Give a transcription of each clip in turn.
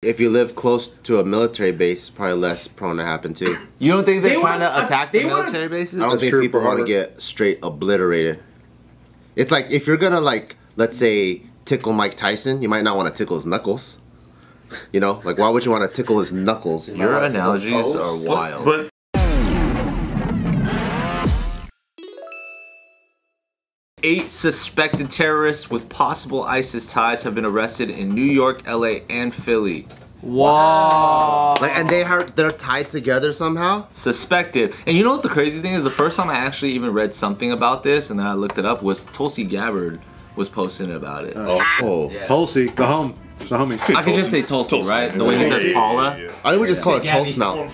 If you live close to a military base, it's probably less prone to happen too. You don't think they're trying to attack the military bases? I don't think people want to get straight obliterated. It's like if you're gonna like, let's say, tickle Mike Tyson, you might not want to tickle his knuckles. You know, like why would you want to tickle his knuckles? Your analogies are wild. But 8 suspected terrorists with possible ISIS ties have been arrested in New York, LA, and Philly. Wow. Like, and they're tied together somehow? Suspected. And you know what the crazy thing is? The first time I actually even read something about this and then I looked it up was Tulsi Gabbard was posting about it. Oh. Yeah. Tulsi, the homie. I could just say Tulsi, right? The way he says Paula. I think we just call her Tulsi now.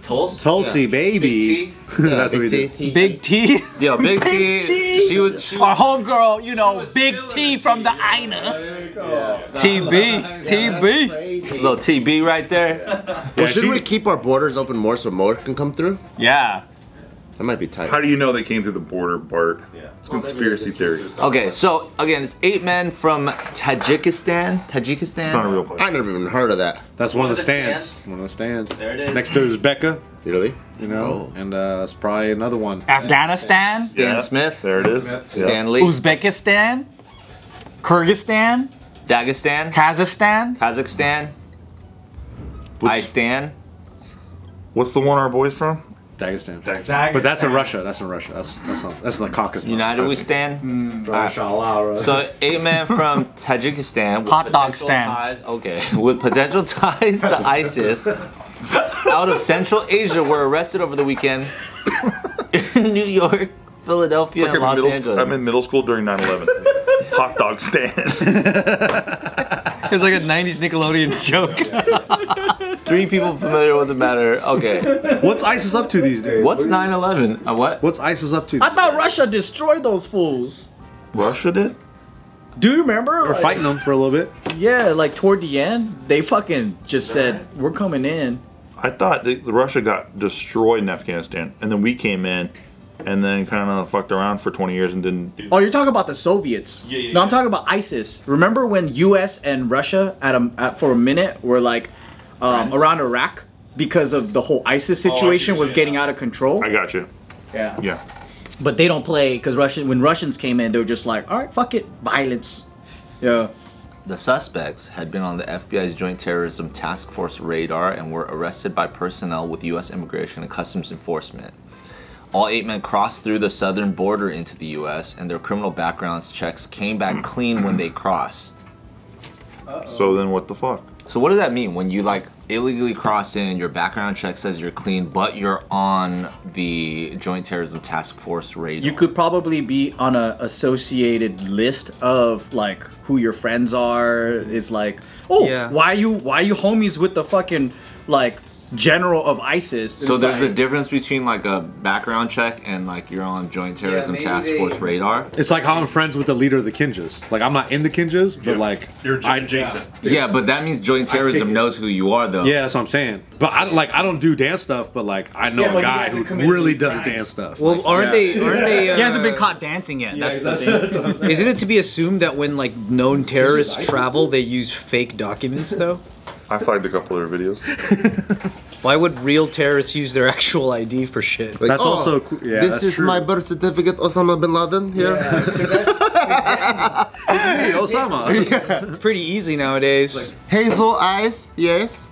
Tulsi, baby. That's what we do. Big T. Yo, Big T. She was. Our homegirl, you know, Big T from the Ina. TB. TB. Little TB right there. Well, should we keep our borders open more so more can come through? Yeah. That might be tight. How do you know they came through the border, Bart? Yeah. It's conspiracy theories. Okay, so again, it's 8 men from Tajikistan. It's not a real place. I never even heard of that. That's one of the stands. One of the stands. There it is. Next to Uzbeka, Really? you know, and it's probably another one. Afghanistan. Stan Smith. There it is. Stan Lee. Uzbekistan. Kyrgyzstan. Dagestan. Kazakhstan. Kazakhstan. Istan. What's the one our boys from? Dagestan. But that's in Russia. That's in Russia. That's in the Caucasus. United we stand. Inshallah. So 8 men from Tajikistan with Hot dog potential stand. ties- Okay, with potential ties to ISIS out of Central Asia were arrested over the weekend in New York, Philadelphia, It's like and Los Angeles. I'm in middle school during 9/11. Hot dog stand. It was like a 90s Nickelodeon joke. 3 people familiar with the matter. Okay. What's ISIS up to these days? What's 9/11? What? What's ISIS up to? I thought Russia destroyed those fools. Russia did? Do you remember? We're fighting them for a little bit. Yeah, like toward the end, they fucking just said, we're coming in. I thought Russia got destroyed in Afghanistan, and then we came in, and then kind of fucked around for 20 years and didn't. Oh, you're talking about the Soviets. No, I'm talking about ISIS. Remember when U.S. and Russia for a minute were like around Iraq because of the whole ISIS situation was getting out of control? I got you. Yeah. Yeah. But they don't play because when Russians came in, they were just like, all right, fuck it, violence. Yeah. The suspects had been on the FBI's Joint Terrorism Task Force radar and were arrested by personnel with U.S. Immigration and Customs Enforcement. All 8 men crossed through the southern border into the U.S. and their criminal background checks came back clean when they crossed. So then what the fuck? So what does that mean when you like illegally cross in, your background check says you're clean, but you're on the Joint Terrorism Task Force radar? You could probably be on a associated list of like who your friends are. Is like, oh, Yeah. why you homies with the fucking like general of ISIS? So It's there's like, a difference between like a background check and like you're on Joint Terrorism Task Force radar? It's like how I'm friends with the leader of the Kinjas. Like I'm not in the Kinjas, but like You're adjacent. Yeah, but that means Joint Terrorism knows who you are though. Yeah, that's what I'm saying. But I don't do dance stuff, but like I know a guy who really does dance stuff. Well, aren't they? He hasn't been caught dancing yet. That's the thing. Isn't it to be assumed that when like known terrorists travel, they use fake documents though? I flagged a couple of their videos. Why would real terrorists use their actual ID for shit? Like, That's also cool. Yeah, this that's is true. my birth certificate, Osama bin Laden. Here. Hey, Osama. Pretty easy nowadays. Hazel eyes. Yes.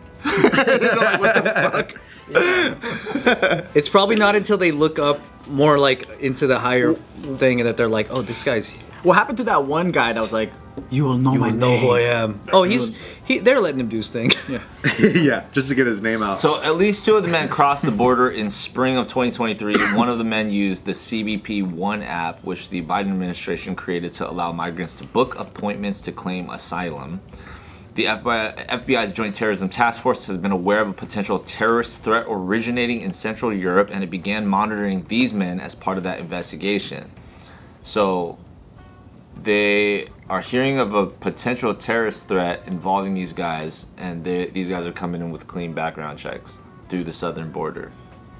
It's probably not until they look up more like into the higher thing and that they're like, oh, this guy's. what happened to that one guy that was like, you will know my know name? who I am. Oh, they're letting him do his thing. Yeah. Yeah, just to get his name out. So at least 2 of the men crossed the border in spring of 2023. One of the men used the CBP One app, which the Biden administration created to allow migrants to book appointments to claim asylum. The FBI's Joint Terrorism Task Force has been aware of a potential terrorist threat originating in Central Europe, and it began monitoring these men as part of that investigation. So they are hearing of a potential terrorist threat involving these guys, and these guys are coming in with clean background checks through the southern border.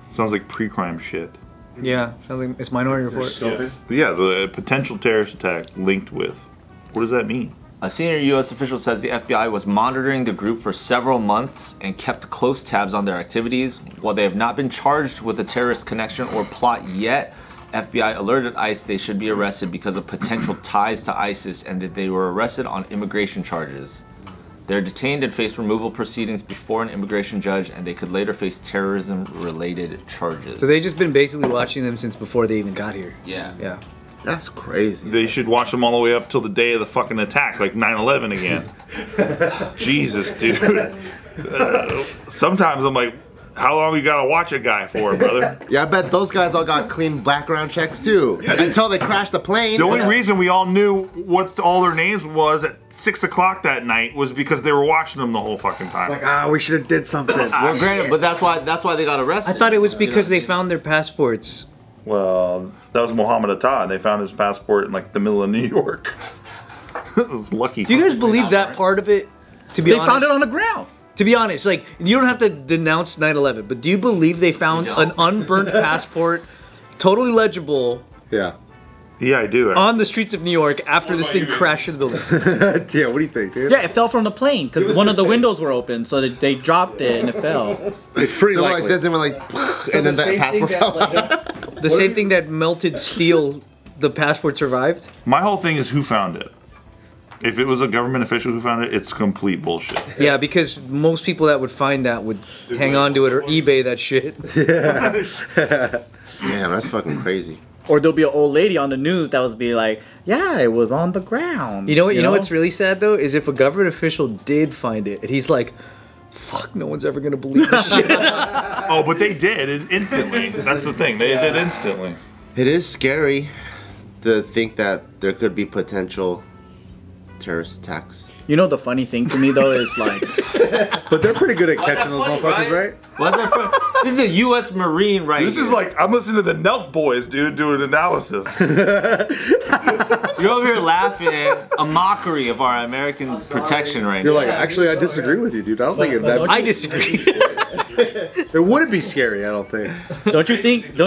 Sounds like pre-crime shit. Yeah, sounds like it's Minority Report. But yeah, the potential terrorist attack linked with. What does that mean? A senior U.S. official says the FBI was monitoring the group for several months and kept close tabs on their activities. While they have not been charged with a terrorist connection or plot yet, FBI alerted ICE they should be arrested because of potential ties to ISIS and that they were arrested on immigration charges. They're detained and face removal proceedings before an immigration judge, and they could later face terrorism-related charges. So they've just been basically watching them since before they even got here. Yeah. Yeah. That's crazy. They should watch them all the way up till the day of the fucking attack, like 9/11 again. Jesus, dude. Sometimes I'm like, how long you gotta watch a guy for, brother? Yeah, I bet those guys all got clean background checks too. Until they crashed the plane. The only reason we all knew what all their names was at 6 o'clock that night was because they were watching them the whole fucking time. Like, we should have did something. Well, granted, but that's why they got arrested. I thought it was because they found their passports. Well, that was Muhammad Atta, and they found his passport in like the middle of New York. It was lucky. Do you guys believe that part of it? To be honest, They found it on the ground. To be honest, like, you don't have to denounce 9/11, but do you believe they found an unburnt passport, totally legible, Yeah. Yeah, I do. on the streets of New York after this thing crashed into the building? Yeah, what do you think, dude? Yeah, it fell from the plane because one of the windows were open, so they dropped it and it fell. It's pretty So, like likely. this, and we're like, and then that passport fell out. The same thing that melted steel, the passport survived? My whole thing is who found it. If it was a government official who found it, it's complete bullshit. Yeah, because most people that would find that would hang on to it or eBay that shit. Damn, that's fucking crazy. Or there'll be an old lady on the news that would be like, "Yeah, it was on the ground." You know what? You know what's really sad though is if a government official did find it, and he's like, "Fuck, no one's ever gonna believe this shit." Oh, but they did instantly. That's the thing. They did instantly. It is scary to think that there could be potential terrorist attacks. You know the funny thing to me though is like, But they're pretty good at catching those motherfuckers, right? What's that from? This is a U.S. Marine right This here. is like, I'm listening to the Nelk Boys, dude, doing analysis. You're over here laughing at a mockery of our American protection right You're now. like, actually, I disagree with you, dude. I don't think that. I disagree. It wouldn't be scary. I don't think. don't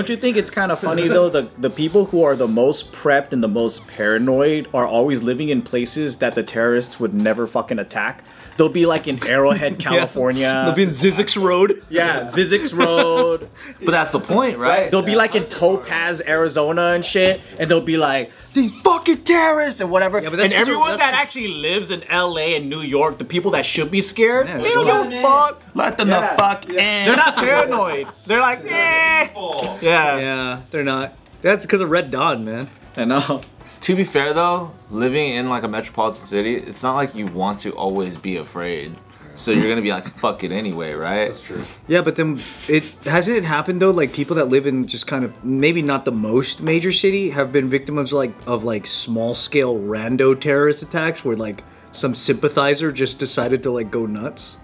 you think it's kind of funny though, the people who are the most prepped and the most paranoid are always living in places that the terrorists would never fucking attack. They'll be like in Arrowhead, California. They'll be in Zizix Road. Yeah, Zizix Road. But that's the point, right? They'll be like in Topaz, Arizona and shit, and they'll be like, these fucking terrorists and whatever. Yeah, but that's and everyone that's that actually lives in LA and New York, the people that should be scared, Yeah, they don't give a fuck. Let them the fuck in. They're not paranoid. They're like, eh. Yeah. Yeah, they're not. That's because of Red Dawn, man. I know. To be fair though, living in like a metropolitan city, it's not like you want to always be afraid. So you're gonna be like, fuck it anyway, right? That's true. Yeah, but then hasn't it happened though? Like people that live in just kind of maybe not the most major city have been victims of like small scale rando terrorist attacks where like some sympathizer just decided to like go nuts.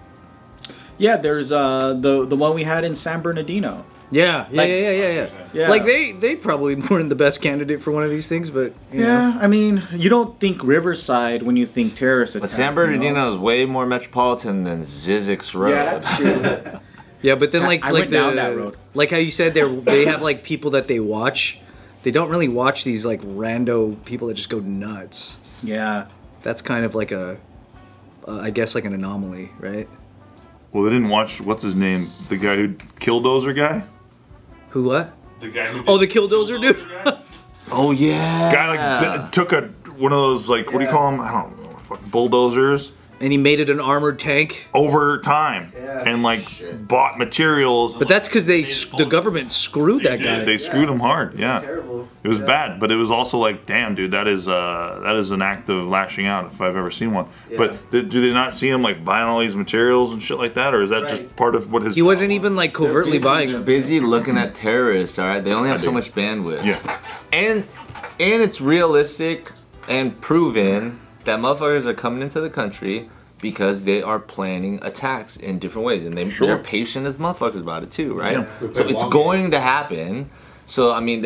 Yeah, there's the one we had in San Bernardino. Yeah, Like- yeah. Like they probably weren't the best candidate for one of these things, but you know. Yeah, I mean, you don't think Riverside when you think terrorist attack. But San Bernardino is way more metropolitan than Zizix Road. Yeah, that's true. Yeah, but then like I like went down that road. like how you said they have like people that they watch. They don't really watch these like rando people that just go nuts. Yeah. That's kind of like a I guess like an anomaly, right? Well, they didn't watch, what's his name? The guy who Killdozer guy? Who what? The guy who Oh, the Killdozer dude. Oh yeah. guy like took one of those, like, what do you call them? I don't know, fucking bulldozers. And he made it an armored tank. Over time. And like bought materials. But that's because the government screwed that guy. They screwed him hard, yeah. It was bad, but it was also like, damn, dude, that is an act of lashing out if I've ever seen one. But do they not see him like buying all these materials and shit like that, or is that just part of what his? He wasn't even like covertly buying They're them. busy looking at terrorists, all right? They only have so much bandwidth. Yeah. And it's realistic and proven that motherfuckers are coming into the country because they are planning attacks in different ways, and they're patient as motherfuckers about it too, right? Yeah. So it's going to happen. So I mean,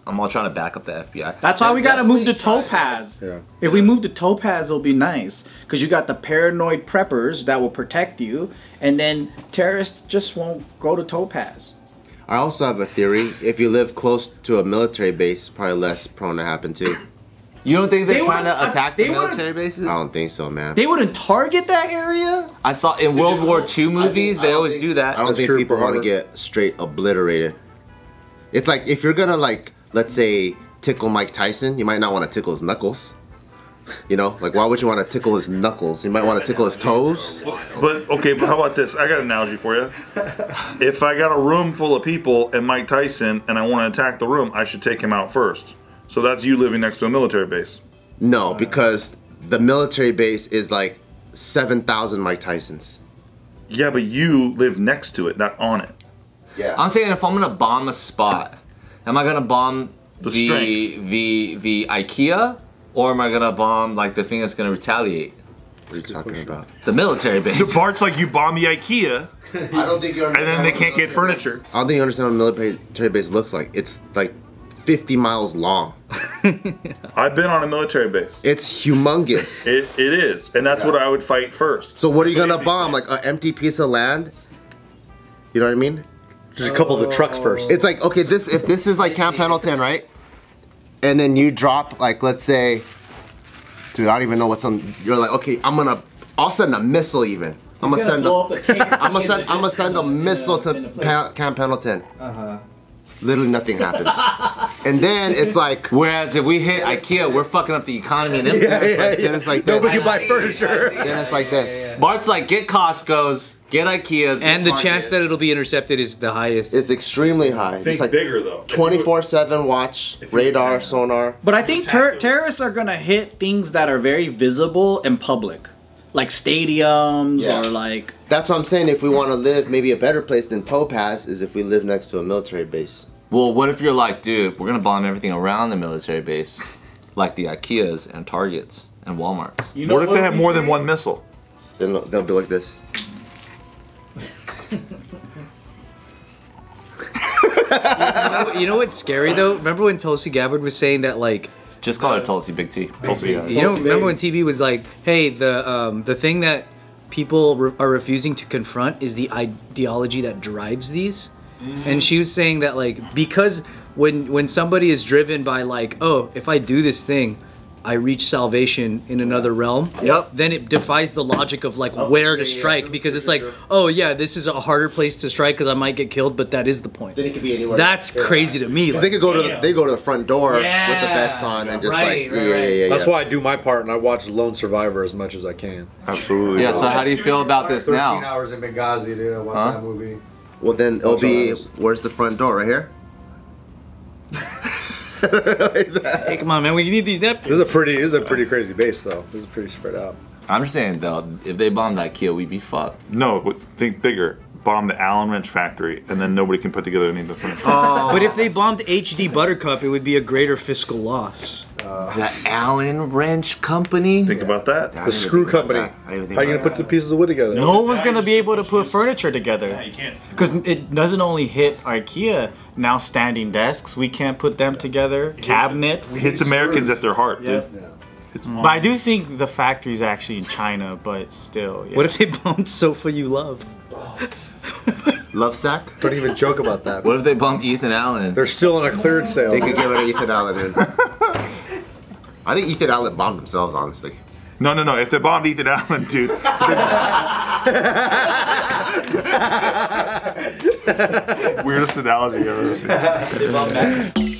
I'm all trying to back up the FBI. That's why we gotta move to Topaz. Yeah. If we move to Topaz, it'll be nice. Because you got the paranoid preppers that will protect you, and then terrorists just won't go to Topaz. I also have a theory. If you live close to a military base, it's probably less prone to happen too. You don't think they're trying to attack the military bases? I don't think so, man. They wouldn't target that area? I saw in World War II movies, they always do that. I don't think people want to get straight obliterated. It's like if you're gonna like, let's say, tickle Mike Tyson, you might not want to tickle his knuckles. You know, like why would you want to tickle his knuckles? You might want to tickle his toes. But okay, but how about this? I got an analogy for you. If I got a room full of people and Mike Tyson and I want to attack the room, I should take him out first. So that's you living next to a military base. No, because the military base is like 7,000 Mike Tysons. Yeah, but you live next to it, not on it. Yeah. I'm saying if I'm gonna bomb a spot, am I gonna bomb the IKEA, or am I gonna bomb like the thing that's gonna retaliate? What are you talking about? The military base. Bart's like you bomb the IKEA, I don't think you understand. and then they can't get furniture. I don't think you understand what a military base looks like. It's like 50 miles long. I've been on a military base. It's humongous. It is, and that's what I would fight first. So what are you gonna bomb? Like an empty piece of land? You know what I mean? Just a couple of the trucks first. It's like, okay, if this is like Camp Pendleton, right? And then you drop like, let's say, dude, I don't even know what's on. You're like, okay, I'll send a missile even. I'm gonna send a missile to Camp Pendleton. Literally nothing happens. And then it's like, Whereas if we hit IKEA, we're fucking up the economy and impact. then it's like this. Nobody can buy furniture. Then it's like this. Bart's like, get Costco's, get IKEA's, And get the chance that it'll be intercepted is the highest. It's extremely high. Think It's like bigger though. 24/7 watch, radar, sonar. But I think terrorists are gonna hit things that are very visible and public. Like stadiums Yeah. or like... That's what I'm saying. If we want to live, maybe a better place than Topaz is if we live next to a military base. Well, what if you're like, dude, we're gonna bomb everything around the military base, like the IKEAs and Targets and Walmarts. You know What if they have more than one missile? Then they'll be like this. You know what's scary though? Remember when Tulsi Gabbard was saying that like, Just call her Tulsi Big T. Tulsi, yeah. you know, remember when TB was like, hey, the thing that people are refusing to confront is the ideology that drives these. And she was saying that like, because when somebody is driven by like, oh, if I do this thing, I reach salvation in another realm. Yep. Then it defies the logic of like where to strike, because it's like, oh yeah, this is a harder place to strike because I might get killed, but that is the point. Then it could be anywhere. That's crazy to me. They could go to the front door with the vest on and just Right, like right, yeah. That's why I do my part and I watch Lone Survivor as much as I can. Absolutely. Yeah, so how do you feel about this 13 now? hours in Benghazi, dude. I watched that movie. Well, then it'll be, where's the front door? Right here? Hey, come on, man, we need these napkins. This is a pretty crazy base though. This is pretty spread out. I'm just saying though, if they bombed IKEA, we'd be fucked. No, but think bigger. Bomb the Allen wrench factory, and then nobody can put together any of the furniture. But if they bombed HD Buttercup, it would be a greater fiscal loss. The Allen Wrench Company? Think about that. The screw company. How are you gonna put the pieces of wood together? No one's gonna be able to put furniture together. Yeah, you can't. Because it doesn't only hit IKEA, now standing desks, we can't put them together, cabinets. It hits Americans at their heart, dude. But I do think the factory's actually in China, but still. Yeah. What if they bombed Sofa You Love? Love sack? Don't even joke about that. What if they bumped Ethan Allen? They're still on a cleared sale. They could get rid of Ethan Allen in. I think Ethan Allen bombed themselves, honestly. No. If they bombed Ethan Allen, dude. Weirdest analogy I've ever seen.